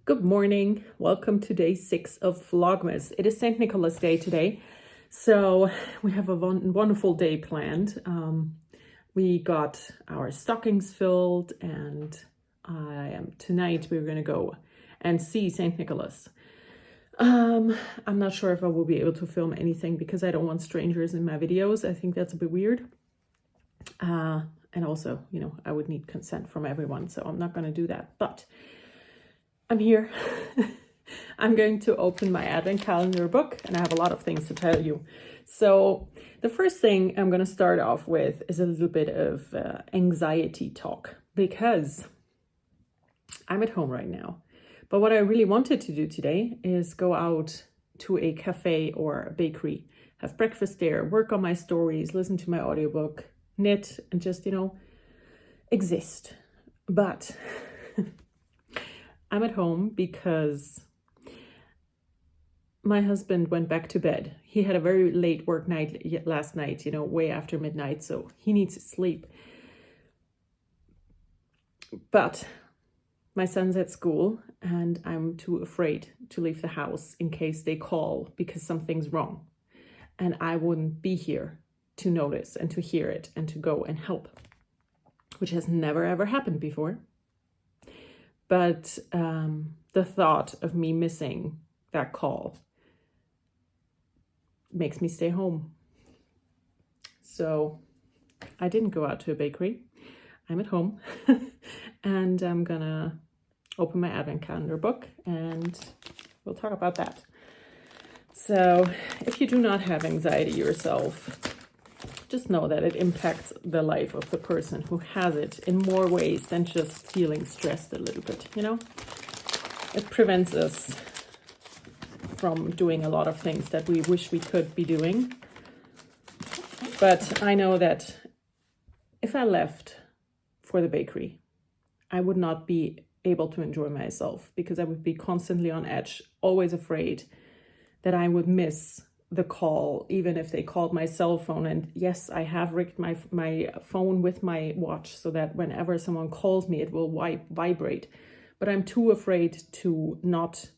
Good morning. Welcome to day 6 of vLogMas. It is St. Nicholas Day today, so we have a wonderful day planned. We got our stockings filled, and tonight we're going to go and see St. Nicholas. I'm not sure if I will be able to film anything because I don't want strangers in my videos. I think that's a bit weird. And also, I would need consent from everyone, so I'm not going to do that. But I'm here. I'm going to open my advent calendar book, and I have a lot of things to tell you. So the first thing I'm going to start off with is a little bit of anxiety talk, because I'm at home right now. But what I really wanted to do today is go out to a cafe or a bakery, have breakfast there, work on my stories, listen to my audiobook, knit, and just, exist. But I'm at home because my husband went back to bed. He had a very late work night last night, way after midnight, so he needs to sleep. But my son's at school, and I'm too afraid to leave the house in case they call because something's wrong. And I wouldn't be here to notice and to hear it and to go and help, which has never ever happened before. But the thought of me missing that call makes me stay home. So I didn't go out to a bakery. I'm at home and I'm gonna open my advent calendar book and we'll talk about that. So if you do not have anxiety yourself, just know that it impacts the life of the person who has it in more ways than just feeling stressed a little bit, It prevents us from doing a lot of things that we wish we could be doing. But I know that if I left for the bakery, I would not be able to enjoy myself because I would be constantly on edge, always afraid that I would miss the call, even if they called my cell phone. And yes, I have rigged my phone with my watch so that whenever someone calls me, it will vibrate. But I'm too afraid to not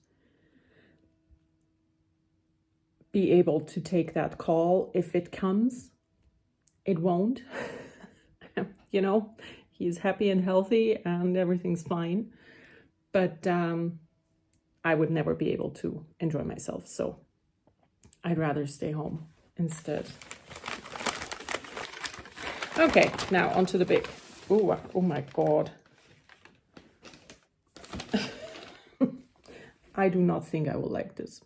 be able to take that call. If it comes, it won't. He's happy and healthy and everything's fine. But I would never be able to enjoy myself. So I'd rather stay home instead. Okay, now onto the big. Oh my God. I do not think I will like this.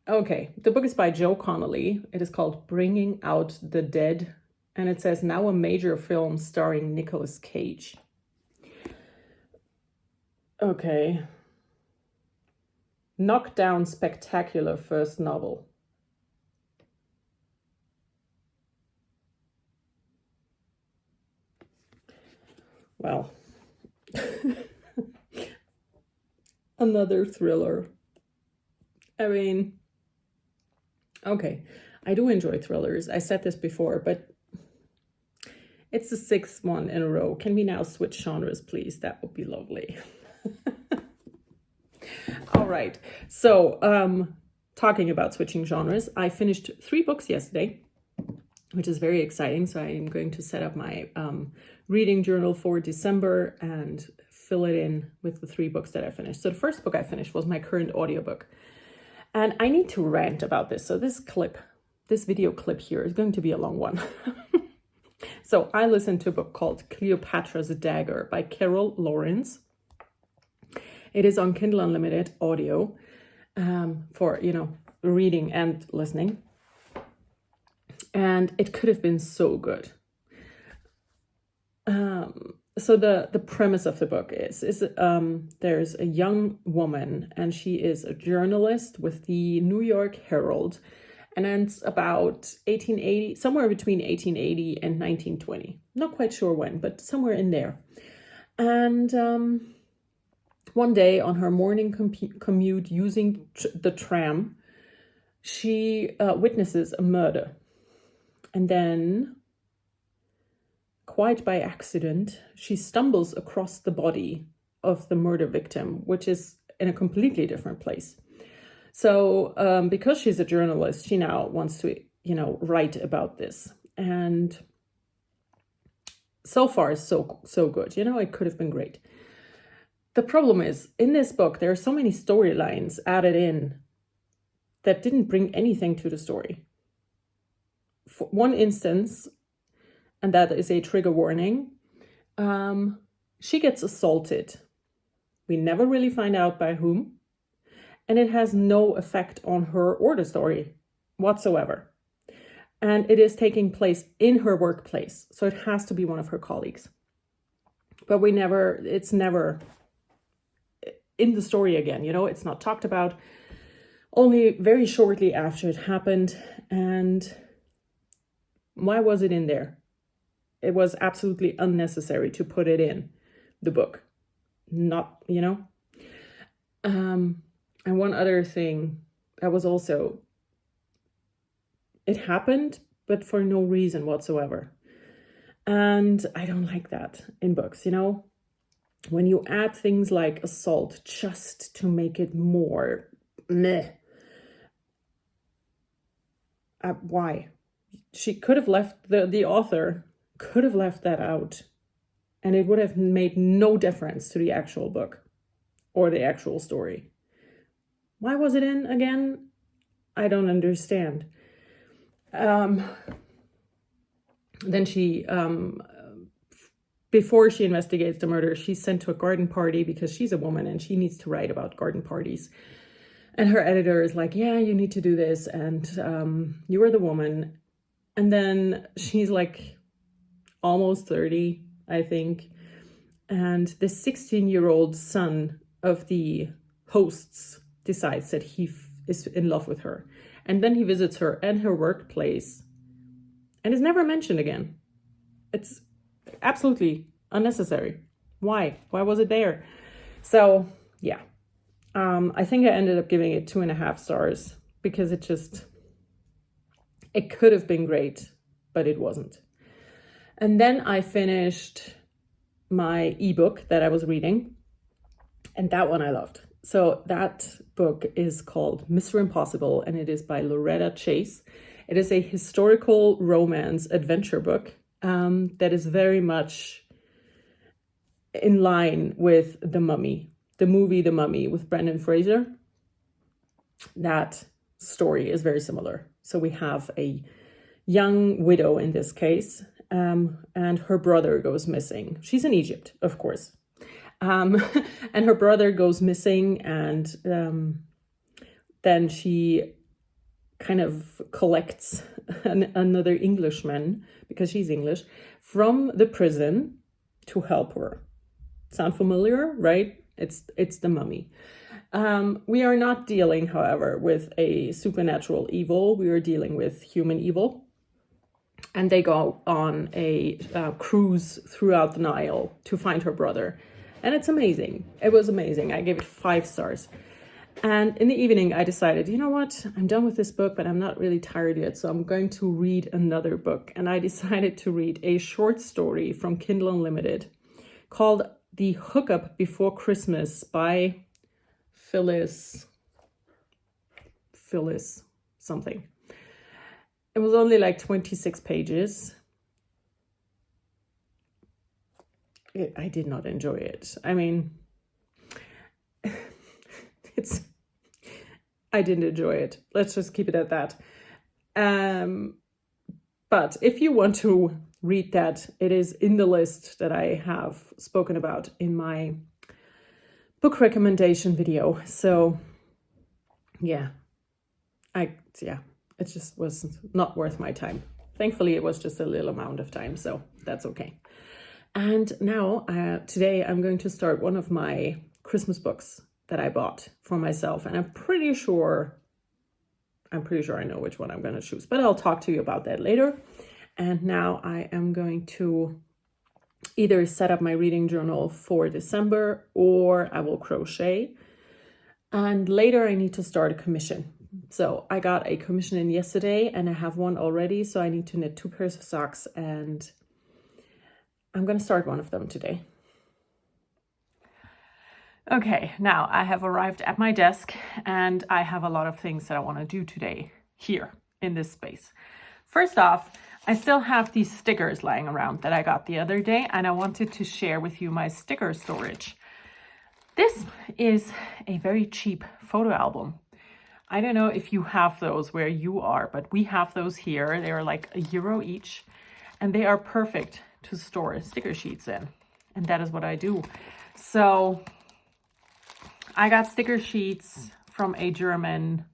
Okay, the book is by Joe Connolly. It is called Bringing Out the Dead, and it says now a major film starring Nicolas Cage. Okay. Knockdown spectacular first novel. Well, another thriller. I mean, okay, I do enjoy thrillers. I said this before, but it's the 6th one in a row. Can we now switch genres, please? That would be lovely. All right. So, talking about switching genres, I finished 3 books yesterday, which is very exciting. So I am going to set up my reading journal for December and fill it in with the 3 books that I finished. So the first book I finished was my current audiobook. And I need to rant about this. So this video clip here is going to be a long one. So I listened to a book called Cleopatra's Dagger by Carol Lawrence. It is on Kindle Unlimited audio for, reading and listening. And it could have been so good. So the premise of the book is there's a young woman, and she is a journalist with the New York Herald, and it's about 1880, somewhere between 1880 and 1920. Not quite sure when, but somewhere in there. And one day on her morning commute using the tram, she witnesses a murder. And then quite by accident, she stumbles across the body of the murder victim, which is in a completely different place. So because she's a journalist, she now wants to, write about this. And so far, so good. It could have been great. The problem is, in this book, there are so many storylines added in that didn't bring anything to the story. For one instance, and that is a trigger warning, she gets assaulted. We never really find out by whom, and it has no effect on her or the story whatsoever. And it is taking place in her workplace, so it has to be one of her colleagues. But it's never in the story again, it's not talked about, only very shortly after it happened. And why was it in there? It was absolutely unnecessary to put it in the book. Not, And one other thing that was also, it happened, but for no reason whatsoever. And I don't like that in books, when you add things like assault just to make it more meh. Why? She could have left, the author could have left that out, and it would have made no difference to the actual book or the actual story. Why was it in again? I don't understand. Then she, before she investigates the murder, she's sent to a garden party because she's a woman and she needs to write about garden parties. And her editor is like, yeah, you need to do this. And you are the woman. And then she's like almost 30, I think. And the 16-year-old son of the hosts decides that he is in love with her. And then he visits her at her workplace and is never mentioned again. It's absolutely unnecessary. Why? Why was it there? So, yeah. I think I ended up giving it 2.5 stars because it could have been great, but it wasn't. And then I finished my ebook that I was reading, and that one I loved. So that book is called Mr. Impossible, and it is by Loretta Chase. It is a historical romance adventure book that is very much in line with The Mummy, the movie The Mummy with Brendan Fraser. That story is very similar. So we have a young widow in this case, and her brother goes missing. She's in Egypt, of course. And her brother goes missing, and then she kind of collects another Englishman, because she's English, from the prison to help her. Sound familiar, right? It's The Mummy. We are not dealing, however, with a supernatural evil. We are dealing with human evil. And they go on a cruise throughout the Nile to find her brother. And it's amazing. It was amazing. I gave it 5 stars. And in the evening, I decided, you know what? I'm done with this book, but I'm not really tired yet. So I'm going to read another book. And I decided to read a short story from Kindle Unlimited called The Hookup Before Christmas by Phyllis something. It was only like 26 pages. I did not enjoy it. I mean, I didn't enjoy it. Let's just keep it at that. But if you want to read that, it is in the list that I have spoken about in my book recommendation video. So yeah, it just was not worth my time. Thankfully, it was just a little amount of time, so that's okay. And now, today, I'm going to start one of my Christmas books that I bought for myself, and I'm pretty sure I know which one I'm going to choose, but I'll talk to you about that later. And now I am going to either set up my reading journal for December, or I will crochet. And later I need to start a commission. So I got a commission in yesterday and I have one already. So I need to knit 2 pairs of socks and I'm going to start one of them today. Okay, now I have arrived at my desk and I have a lot of things that I want to do today here in this space. First off, I still have these stickers lying around that I got the other day, and I wanted to share with you my sticker storage. This is a very cheap photo album. I don't know if you have those where you are, but we have those here. They're like €1 each, and they are perfect to store sticker sheets in. And that is what I do. So I got sticker sheets from a German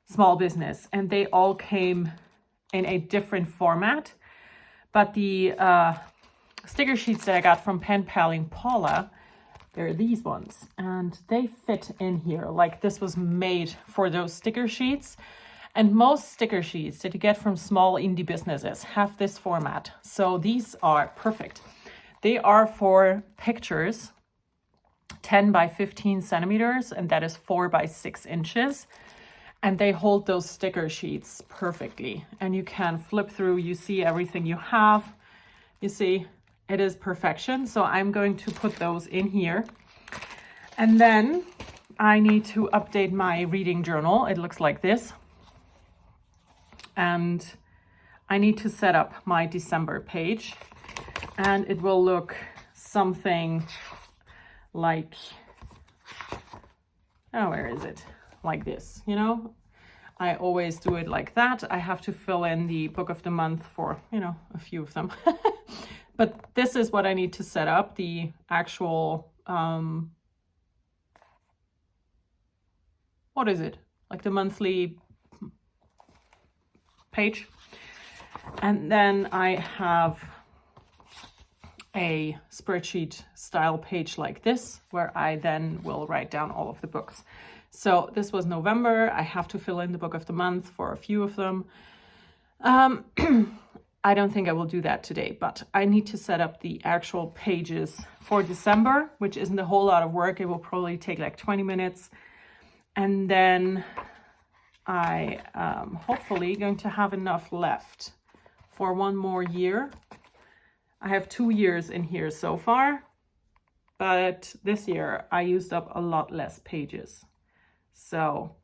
small business, and they all came in a different format. But the sticker sheets that I got from Pen Paling Paula, they're these ones, and they fit in here. Like, this was made for those sticker sheets. And most sticker sheets that you get from small indie businesses have this format. So these are perfect. They are for pictures, 10 by 15 centimeters, and that is 4 by 6 inches. And they hold those sticker sheets perfectly. And you can flip through, you see everything you have. You see, it is perfection. So I'm going to put those in here. And then I need to update my reading journal. It looks like this. And I need to set up my December page. And it will look something like, oh, where is it? Like this, you know, I always do it like that. I have to fill in the book of the month for, you know, a few of them. But this is what I need to set up, the actual, what is it? Like the monthly page. And then I have a spreadsheet style page like this, where I then will write down all of the books. So this was November. I have to fill in the book of the month for a few of them. I don't think I will do that today, but I need to set up the actual pages for December, which isn't a whole lot of work. It will probably take like 20 minutes. And then I am hopefully going to have enough left for one more year. I have 2 years in here so far, but this year I used up a lot less pages. So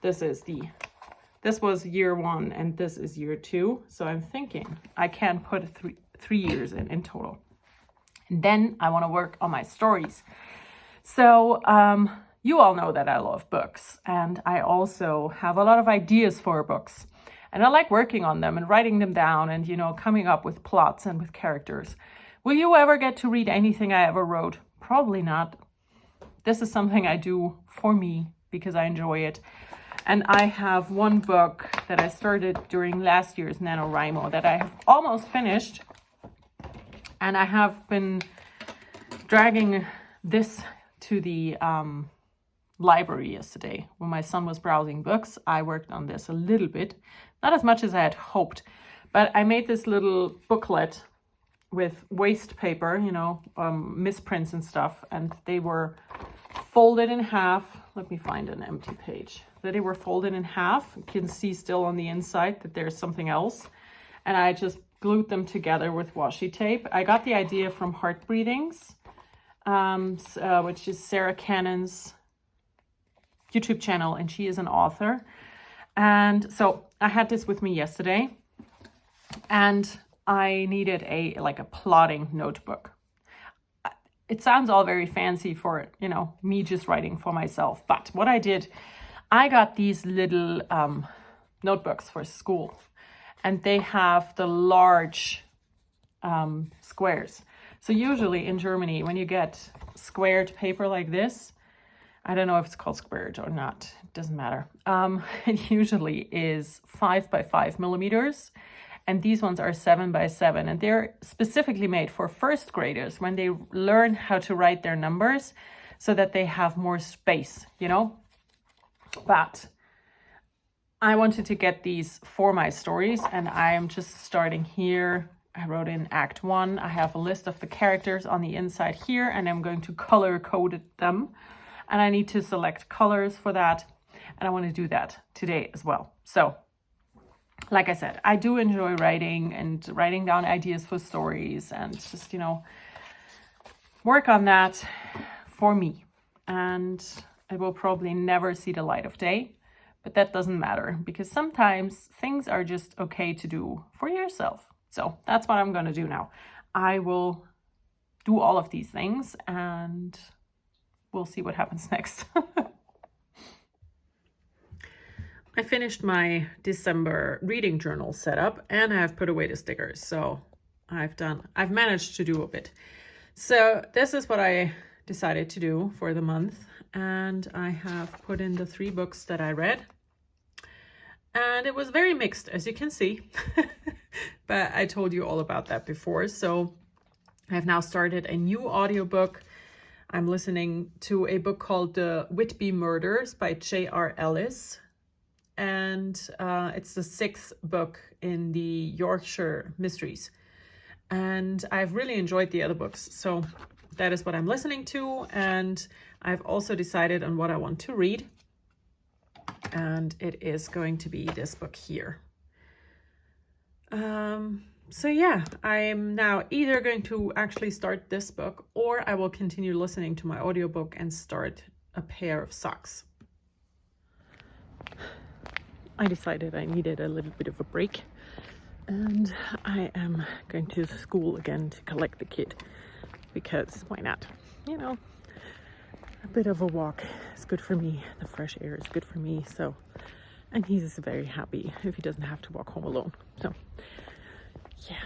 this was year 1 and this is year 2. So I'm thinking I can put three years in total. And then I want to work on my stories. So you all know that I love books, and I also have a lot of ideas for books. And I like working on them and writing them down and, you know, coming up with plots and with characters. Will you ever get to read anything I ever wrote? Probably not. This is something I do for me because I enjoy it. And I have one book that I started during last year's NaNoWriMo that I have almost finished. And I have been dragging this to the library yesterday. When my son was browsing books, I worked on this a little bit. Not as much as I had hoped, but I made this little booklet with waste paper, you know, misprints and stuff, and they were folded in half. Let me find an empty page. That they were folded in half. You can see still on the inside that there's something else. And I just glued them together with washi tape. I got the idea from Heart Breathings, which is Sarah Cannon's YouTube channel, and she is an author. And so I had this with me yesterday, and I needed a plotting notebook. It sounds all very fancy for, you know, me just writing for myself. But what I did, I got these little notebooks for school, and they have the large squares. So usually in Germany, when you get squared paper like this, I don't know if it's called squared or not, it doesn't matter. It usually is 5 by 5 millimeters. And these ones are 7 by 7. And they're specifically made for first graders when they learn how to write their numbers so that they have more space, you know. But I wanted to get these for my stories, and I am just starting here. I wrote in Act 1. I have a list of the characters on the inside here, and I'm going to color code them. And I need to select colors for that. And I want to do that today as well. So like I said, I do enjoy writing and writing down ideas for stories and just, work on that for me. And it will probably never see the light of day, but that doesn't matter because sometimes things are just okay to do for yourself. So that's what I'm going to do now. I will do all of these things and we'll see what happens next. I finished my December reading journal setup and I have put away the stickers. So I've managed to do a bit. So this is what I decided to do for the month. And I have put in the 3 books that I read. And it was very mixed, as you can see. But I told you all about that before. So I've now started a new audiobook. I'm listening to a book called The Whitby Murders by J.R. Ellis. And it's the 6th book in the Yorkshire Mysteries. And I've really enjoyed the other books. So that is what I'm listening to. And I've also decided on what I want to read. And it is going to be this book here. So yeah, I'm now either going to actually start this book or I will continue listening to my audiobook and start a pair of socks. I decided I needed a little bit of a break and I am going to school again to collect the kid because why not? A bit of a walk is good for me. The fresh air is good for me. So, and he's very happy if he doesn't have to walk home alone. So, yeah.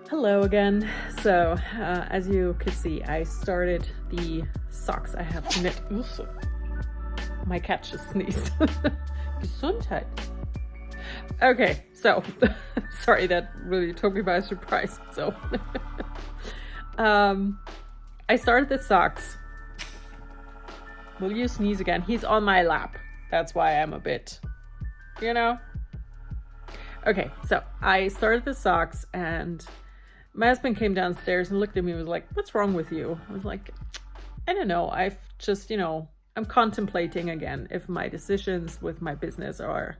Hello again. So as you could see, I started the socks I have knit. Oof. My cat just sneezed. Gesundheit. Okay, so sorry, that really took me by surprise. So I started the socks. Will you sneeze again? He's on my lap. That's why I'm a bit, Okay, so I started the socks and my husband came downstairs and looked at me and was like, "What's wrong with you?" I was like, "I don't know. I've just, I'm contemplating again if my decisions with my business are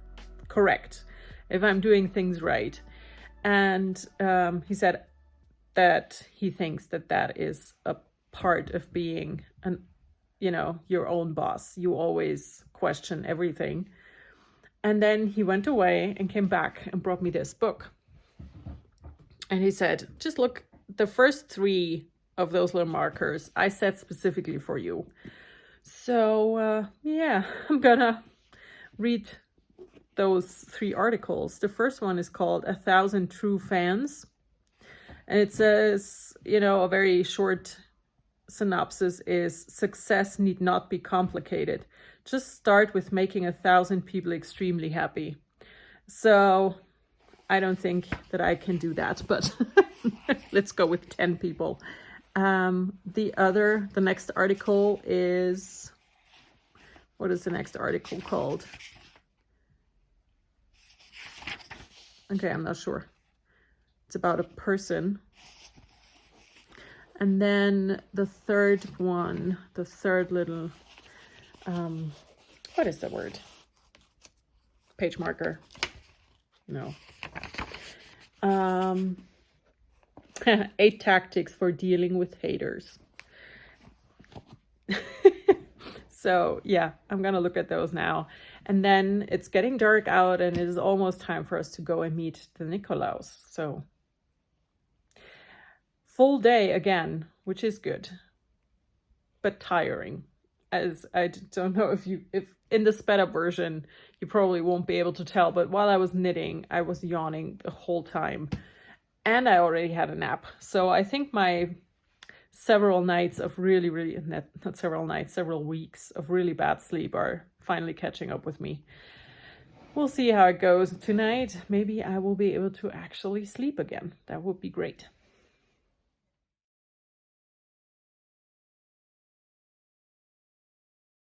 correct, if I'm doing things right." And he said that he thinks that is a part of being your own boss. You always question everything. And then he went away and came back and brought me this book. And he said, just look, the first 3 of those little markers I set specifically for you. So, yeah, I'm gonna read those 3 articles. The first one is called 1,000 True Fans. And it says, a very short synopsis is, success need not be complicated. Just start with making 1,000 people extremely happy. So I don't think that I can do that, but let's go with 10 people. The next article is, what is the next article called? Okay, I'm not sure. It's about a person. And then the third one, the third little, what is the word? Page marker. No. 8 tactics for dealing with haters. So yeah, I'm gonna look at those now. And then it's getting dark out and it is almost time for us to go and meet the Nicolaus. So full day again, which is good, but tiring. As I don't know if in the sped up version, you probably won't be able to tell, but while I was knitting, I was yawning the whole time and I already had a nap. So I think my several nights of really, not several nights, several weeks of really bad sleep are finally catching up with me. We'll see how it goes tonight. Maybe I will be able to actually sleep again. That would be great.